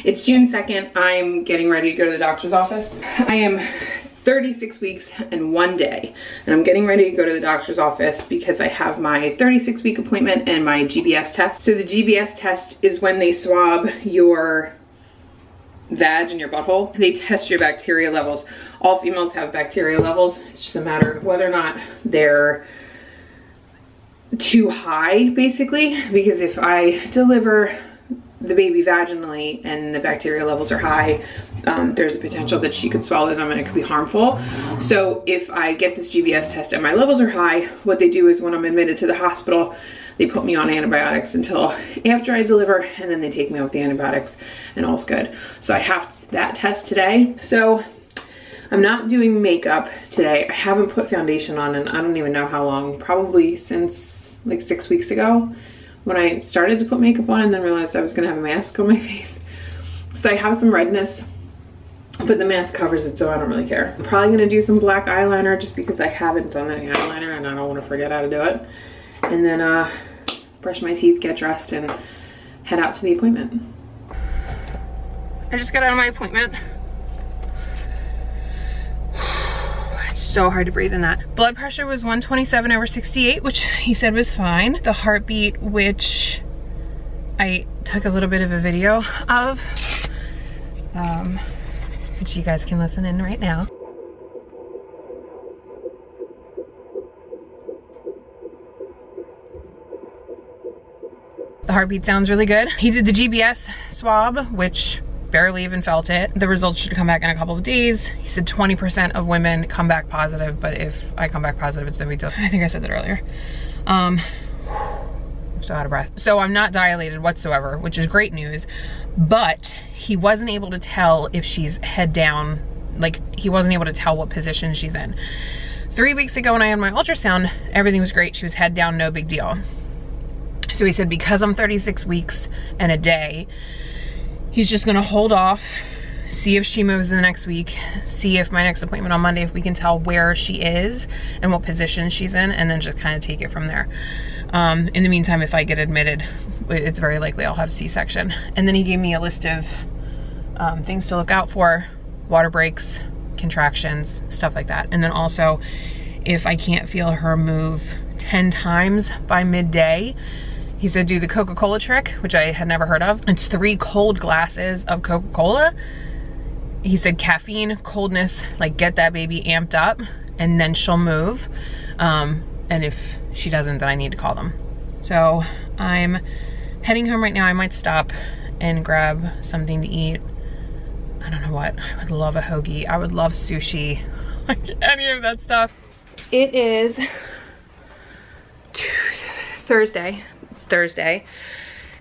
It's June 2nd. I'm getting ready to go to the doctor's office. I am 36 weeks and 1 day, and I'm getting ready to go to the doctor's office because I have my 36-week appointment and my GBS test. So the GBS test is when they swab your vag and your butthole. They test your bacteria levels. All females have bacteria levels. It's just a matter of whether or not they're too high, basically, because if I deliver the baby vaginally and the bacteria levels are high, there's a potential that she could swallow them and it could be harmful. So if I get this GBS test and my levels are high, what they do is when I'm admitted to the hospital, they put me on antibiotics until after I deliver, and then they take me out with the antibiotics and all's good. So I have that test today. So I'm not doing makeup today. I haven't put foundation on and I don't even know how long, probably since like 6 weeks ago when I started to put makeup on and then realized I was gonna have a mask on my face. So I have some redness, but the mask covers it, so I don't really care. I'm probably gonna do some black eyeliner just because I haven't done any eyeliner and I don't wanna forget how to do it. And then brush my teeth, get dressed, and head out to the appointment. I just got out of my appointment. It's so hard to breathe in that. Blood pressure was 127/68, which he said was fine. The heartbeat, which I took a little bit of a video of, which you guys can listen in right now. The heartbeat sounds really good. He did the GBS swab, which barely even felt it. The results should come back in a couple of days. He said 20% of women come back positive, but if I come back positive, it's no big deal. I think I said that earlier. I'm so out of breath. So I'm not dilated whatsoever, which is great news, but he wasn't able to tell if she's head down. Like, he wasn't able to tell what position she's in. 3 weeks ago when I had my ultrasound, everything was great. She was head down, no big deal. So he said, because I'm 36 weeks and a day, he's just gonna hold off, see if she moves in the next week, see if my next appointment on Monday, if we can tell where she is and what position she's in, and then just kind of take it from there. In the meantime, if I get admitted, it's very likely I'll have C-section. And then he gave me a list of things to look out for: water breaks, contractions, stuff like that. And then also, if I can't feel her move 10 times by midday, he said do the Coca-Cola trick, which I had never heard of. It's 3 cold glasses of Coca-Cola. He said caffeine, coldness, like get that baby amped up, and then she'll move. And if she doesn't, then I need to call them. So I'm heading home right now. I might stop and grab something to eat. I don't know what. I would love a hoagie. I would love sushi, like any of that stuff. It is Thursday. It's Thursday.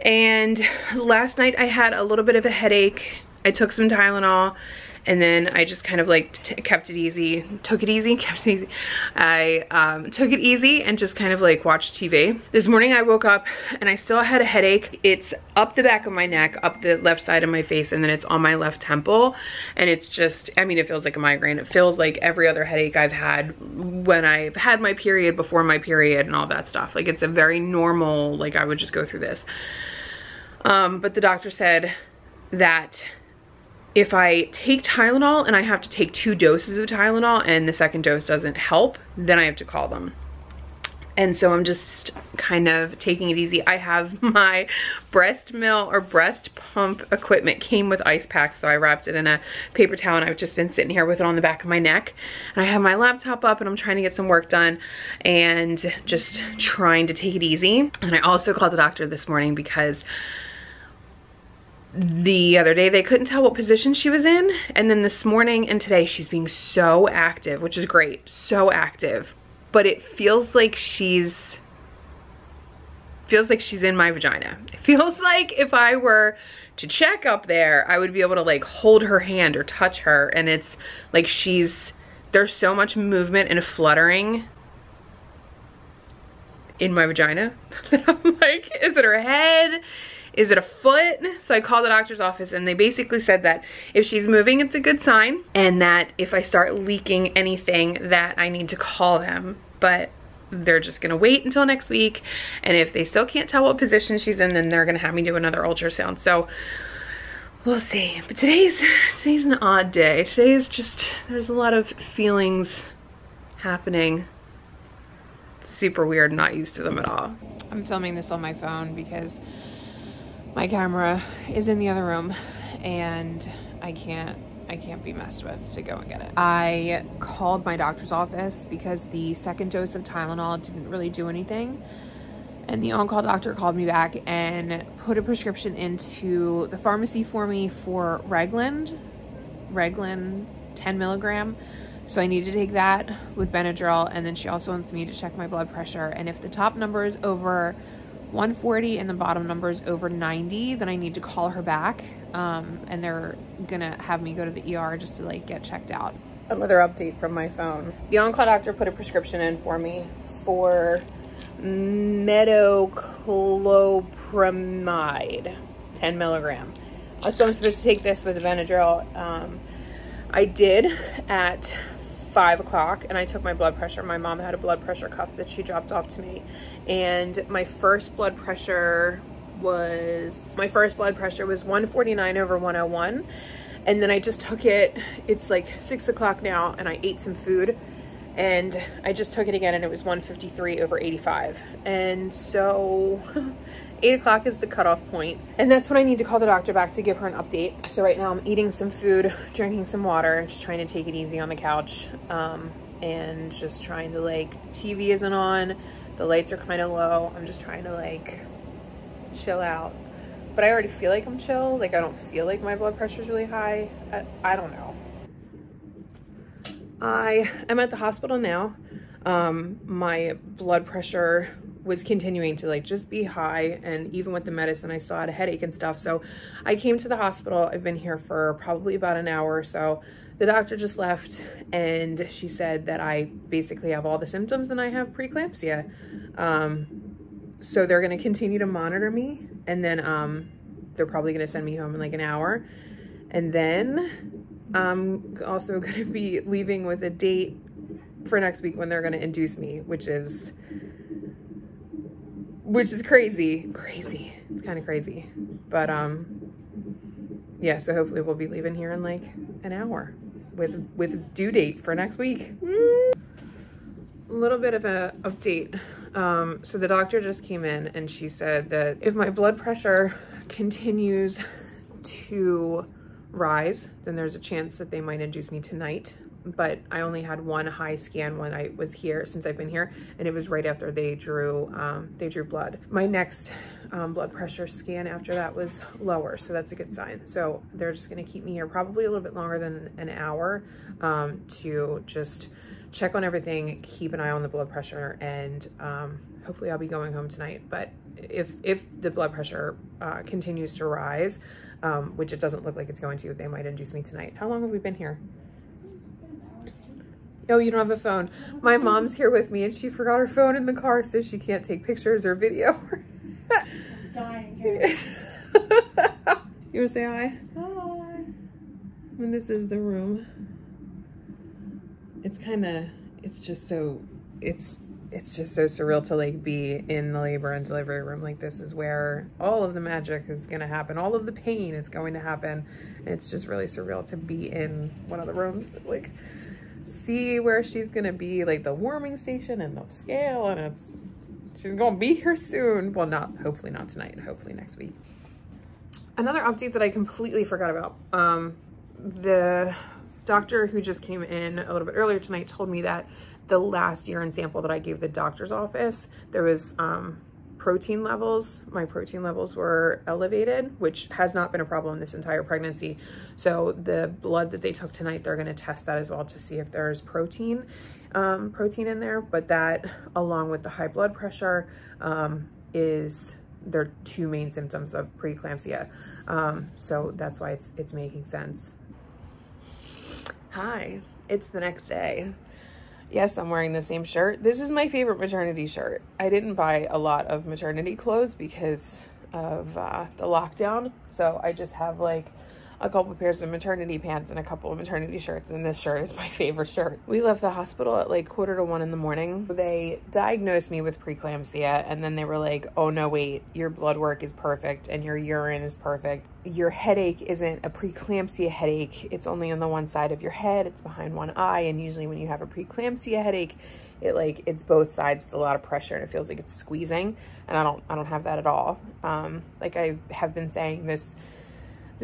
And last night I had a little bit of a headache. I took some Tylenol and then I just kind of like kept it easy. Took it easy, kept it easy. I took it easy and just kind of like watched TV. This morning I woke up and I still had a headache. It's up the back of my neck, up the left side of my face, and then it's on my left temple. And it's just, I mean, it feels like a migraine. It feels like every other headache I've had when I've had my period, before my period, and all that stuff. Like, it's a very normal, like I would just go through this. But the doctor said that if I take Tylenol and I have to take 2 doses of Tylenol and the second dose doesn't help, then I have to call them. And so I'm just kind of taking it easy. I have my breast milk or breast pump equipment came with ice packs, so I wrapped it in a paper towel and I've just been sitting here with it on the back of my neck. And I have my laptop up and I'm trying to get some work done and just trying to take it easy. And I also called the doctor this morning because the other day they couldn't tell what position she was in, and then this morning and today she's being so active, which is great, so active, but it feels like she's in my vagina. It feels like if I were to check up there, I would be able to like hold her hand or touch her, and it's like there's so much movement and fluttering in my vagina that I'm like, is it her head? Is it a foot? So I called the doctor's office and they basically said that if she's moving, it's a good sign, and that if I start leaking anything that I need to call them, but they're just gonna wait until next week. And if they still can't tell what position she's in, then they're gonna have me do another ultrasound. So We'll see. But today's an odd day. Today's just, there's a lot of feelings happening. It's super weird, not used to them at all. I'm filming this on my phone because my camera is in the other room and I can't be messed with to go and get it. I called my doctor's office because the second dose of Tylenol didn't really do anything. And the on-call doctor called me back and put a prescription into the pharmacy for me for Reglan 10 milligram. So I need to take that with Benadryl. And then she also wants me to check my blood pressure. And if the top number is over 140 and the bottom number is over 90, then I need to call her back. And they're gonna have me go to the ER just to like get checked out. Another update from my phone. The on-call doctor put a prescription in for me for metoclopramide, 10 milligram. So I'm supposed to take this with Benadryl. I did at 5 o'clock, and I took my blood pressure. My mom had a blood pressure cuff that she dropped off to me, and my first blood pressure was 149 over 101, and then I just took it. It's like 6 o'clock now, and I ate some food, and I just took it again, and it was 153 over 85. And so 8 o'clock is the cutoff point, and that's when I need to call the doctor back to give her an update. So right now I'm eating some food, drinking some water, just trying to take it easy on the couch, and just trying to, like, the TV isn't on, the lights are kind of low. I'm just trying to like chill out, but I already feel like I'm chill. Like, I don't feel like my blood pressure is really high. I don't know. I am at the hospital now. My blood pressure was continuing to like just be high, and even with the medicine I still had a headache and stuff. So I came to the hospital. I've been here for probably about an hour or so. The doctor just left, and she said that I basically have all the symptoms and I have preeclampsia. So they're going to continue to monitor me, and then they're probably going to send me home in like an hour. And then I'm also going to be leaving with a date for next week when they're going to induce me, which is crazy. It's kind of crazy. But yeah, so hopefully we'll be leaving here in like an hour with due date for next week. A little bit of a update. So the doctor just came in, and she said that if my blood pressure continues to rise, then there's a chance that they might induce me tonight. But I only had one high scan when I was here, since I've been here, and it was right after they drew blood. My next blood pressure scan after that was lower, so that's a good sign. So they're just gonna keep me here probably a little bit longer than an hour to just check on everything, keep an eye on the blood pressure, and hopefully I'll be going home tonight. But if the blood pressure continues to rise, which it doesn't look like it's going to, they might induce me tonight. How long have we been here? Oh, you don't have a phone. My mom's here with me, and she forgot her phone in the car, so she can't take pictures or video. I'm dying here. You wanna say hi? Hi. And this is the room. It's just so surreal to like be in the labor and delivery room. Like, this is where all of the magic is gonna happen. All of the pain is going to happen. And it's just really surreal to be in one of the rooms, like see where she's gonna be, like the warming station and the scale, and she's gonna be here soon. Well, hopefully not tonight, hopefully next week. Another update that I completely forgot about. The doctor who just came in a little bit earlier tonight told me that the last urine sample that I gave the doctor's office, there was protein levels. My protein levels were elevated, which has not been a problem this entire pregnancy. So the blood that they took tonight, they're going to test that as well to see if there's protein in there. But that, along with the high blood pressure, is their two main symptoms of preeclampsia. So that's why it's making sense. Hi, it's the next day. Yes, I'm wearing the same shirt. This is my favorite maternity shirt. I didn't buy a lot of maternity clothes because of the lockdown. So I just have like a couple pairs of maternity pants and a couple of maternity shirts, and this shirt is my favorite shirt. We left the hospital at like 1:45 in the morning. They diagnosed me with preeclampsia, and then they were like, oh no, wait, your blood work is perfect and your urine is perfect. Your headache isn't a preeclampsia headache. It's only on the one side of your head. It's behind one eye, and usually when you have a preeclampsia headache, it's both sides. It's a lot of pressure and it feels like it's squeezing, and I don't have that at all. Like I have been saying, this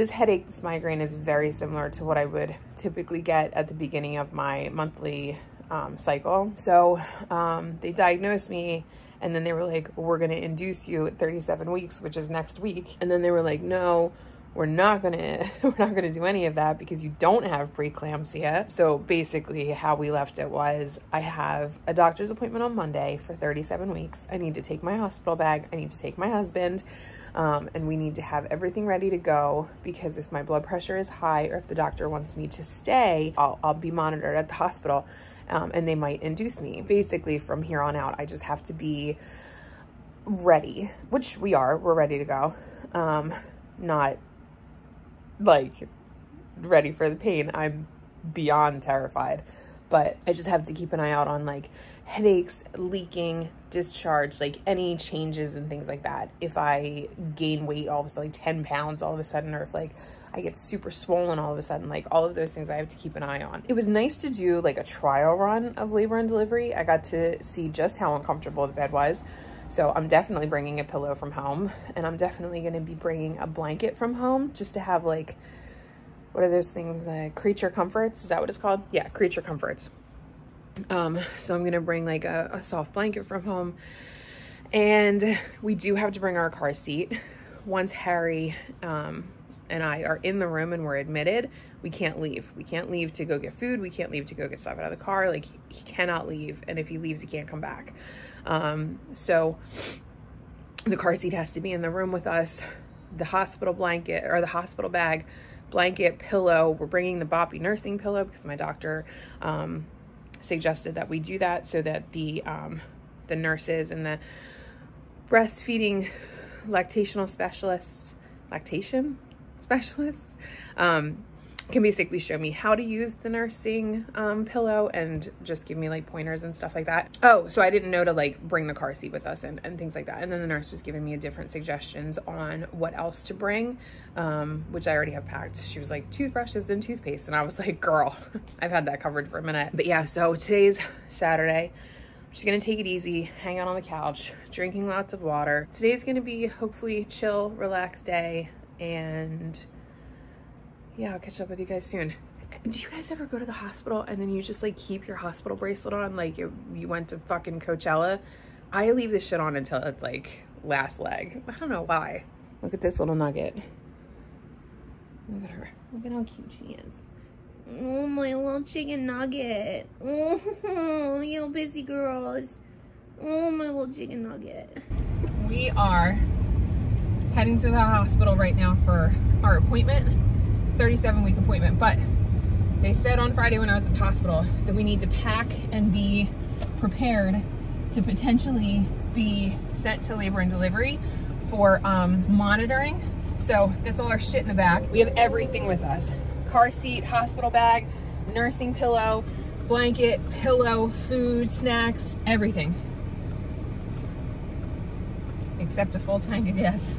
headache, this migraine is very similar to what I would typically get at the beginning of my monthly cycle. So they diagnosed me, and then they were like, we're going to induce you at 37 weeks, which is next week. And then they were like, no, we're not going to do any of that because you don't have preeclampsia. So basically how we left it was, I have a doctor's appointment on Monday for 37 weeks. I need to take my hospital bag. I need to take my husband. And we need to have everything ready to go, because if my blood pressure is high or if the doctor wants me to stay, I'll be monitored at the hospital, and they might induce me. Basically from here on out, I just have to be ready, which we're ready to go. Not like ready for the pain. I'm beyond terrified, but I just have to keep an eye out on like headaches, leaking, discharge, like any changes and things like that. If I gain weight all of a sudden, like 10 pounds all of a sudden, or if like I get super swollen all of a sudden, like all of those things I have to keep an eye on. It was nice to do like a trial run of labor and delivery. I got to see just how uncomfortable the bed was. So I'm definitely bringing a pillow from home, and I'm definitely going to be bringing a blanket from home just to have like, what are those things? Creature comforts. Is that what it's called? Yeah, creature comforts. So I'm going to bring like a soft blanket from home, and we do have to bring our car seat. Once Harry and I are in the room and we're admitted, we can't leave. We can't leave to go get food. We can't leave to go get stuff out of the car. Like, he cannot leave. And if he leaves, he can't come back. So the car seat has to be in the room with us. The hospital blanket, or the hospital bag, blanket, pillow. We're bringing the Boppy nursing pillow because my doctor suggested that we do that so that the nurses and the breastfeeding lactation specialists can basically show me how to use the nursing pillow and just give me like pointers and stuff like that. Oh, so I didn't know to like bring the car seat with us and things like that. And then the nurse was giving me different suggestions on what else to bring, which I already have packed. She was like, toothbrushes and toothpaste. And I was like, girl, I've had that covered for a minute. But yeah, so today's Saturday. I'm just gonna take it easy, hang out on the couch, drinking lots of water. Today's gonna be hopefully chill, relaxed day, and yeah, I'll catch up with you guys soon. Do you guys ever go to the hospital and then you just like keep your hospital bracelet on like you went to fucking Coachella? I leave this shit on until it's like last leg. I don't know why. Look at this little nugget. Look at her. Look at how cute she is. Oh, my little chicken nugget. Oh, you busy girls. Oh, my little chicken nugget. We are heading to the hospital right now for our appointment. 37-week appointment, but they said on Friday when I was at the hospital that we need to pack and be prepared to potentially be sent to labor and delivery for monitoring. So that's all our shit in the back. We have everything with us: car seat, hospital bag, nursing pillow, blanket, pillow, food, snacks, everything except a full tank of gas.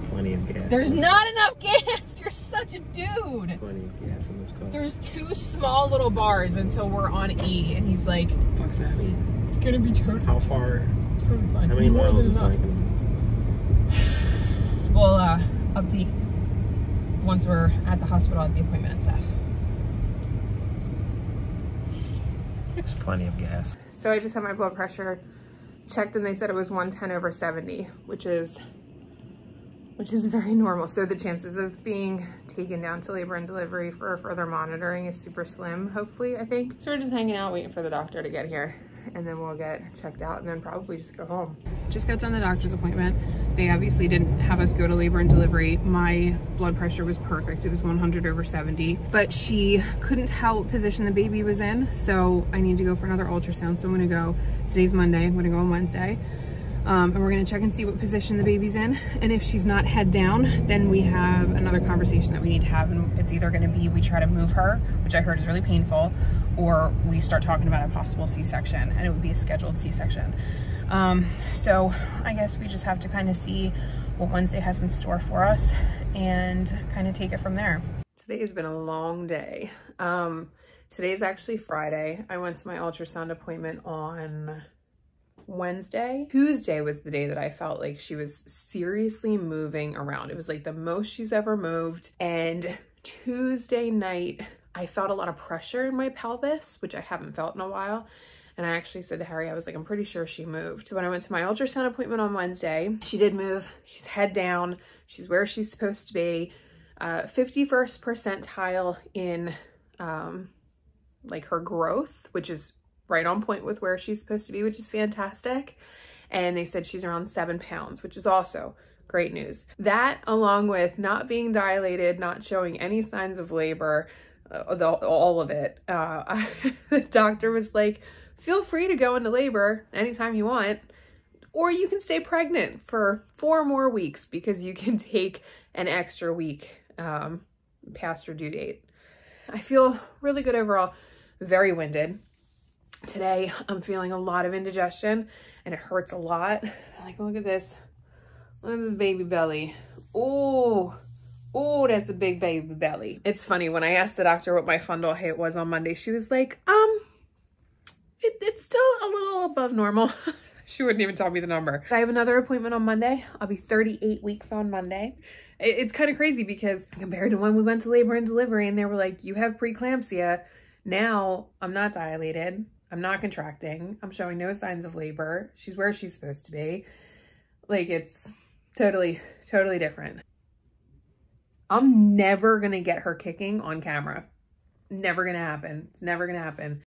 Plenty of gas. There's not enough gas. You're such a dude. There's plenty of gas in this car. There's 2 small little bars until we're on E, and he's like, What the fuck's that mean? it's gonna be totally How far? Totally fine. How many miles is that gonna be? We'll update once we're at the hospital at the appointment and stuff. There's plenty of gas. So I just had my blood pressure checked, and they said it was 110/70, which is very normal. So the chances of being taken down to labor and delivery for further monitoring is super slim, hopefully, I think. So we're just hanging out waiting for the doctor to get here, and then we'll get checked out and then probably just go home. Just got done the doctor's appointment. They obviously didn't have us go to labor and delivery. My blood pressure was perfect. It was 100/70, but she couldn't tell what position the baby was in. So I need to go for another ultrasound. So I'm gonna go, today's Monday, I'm gonna go on Wednesday. And we're gonna check and see what position the baby's in. And if she's not head down, then we have another conversation that we need to have. And it's either gonna be we try to move her, which I heard is really painful, or we start talking about a possible C-section, and it would be a scheduled C-section. So I guess we just have to kind of see what Wednesday has in store for us and kind of take it from there. Today has been a long day. Today is actually Friday. I went to my ultrasound appointment on Wednesday. Tuesday was the day that I felt like she was seriously moving around. It was like the most she's ever moved. And Tuesday night, I felt a lot of pressure in my pelvis, which I haven't felt in a while. And I actually said to Harry, I was like, I'm pretty sure she moved. So when I went to my ultrasound appointment on Wednesday, she did move. She's head down. She's where she's supposed to be. 51st percentile in like her growth, which is right on point with where she's supposed to be, which is fantastic. And they said she's around 7 pounds, which is also great news. That, along with not being dilated, not showing any signs of labor, all of it, the doctor was like, feel free to go into labor anytime you want, or you can stay pregnant for 4 more weeks because you can take an extra week past your due date. I feel really good overall, very winded. Today, I'm feeling a lot of indigestion and it hurts a lot. Like, look at this. Look at this baby belly. Oh, that's a big baby belly. It's funny, when I asked the doctor what my fundal height was on Monday, she was like, it's still a little above normal. She wouldn't even tell me the number. I have another appointment on Monday. I'll be 38 weeks on Monday. It's kind of crazy because compared to when we went to labor and delivery and they were like, you have preeclampsia. Now I'm not dilated. I'm not contracting. I'm showing no signs of labor. She's where she's supposed to be. Like, it's totally different. I'm never going to get her kicking on camera. Never going to happen. It's never going to happen.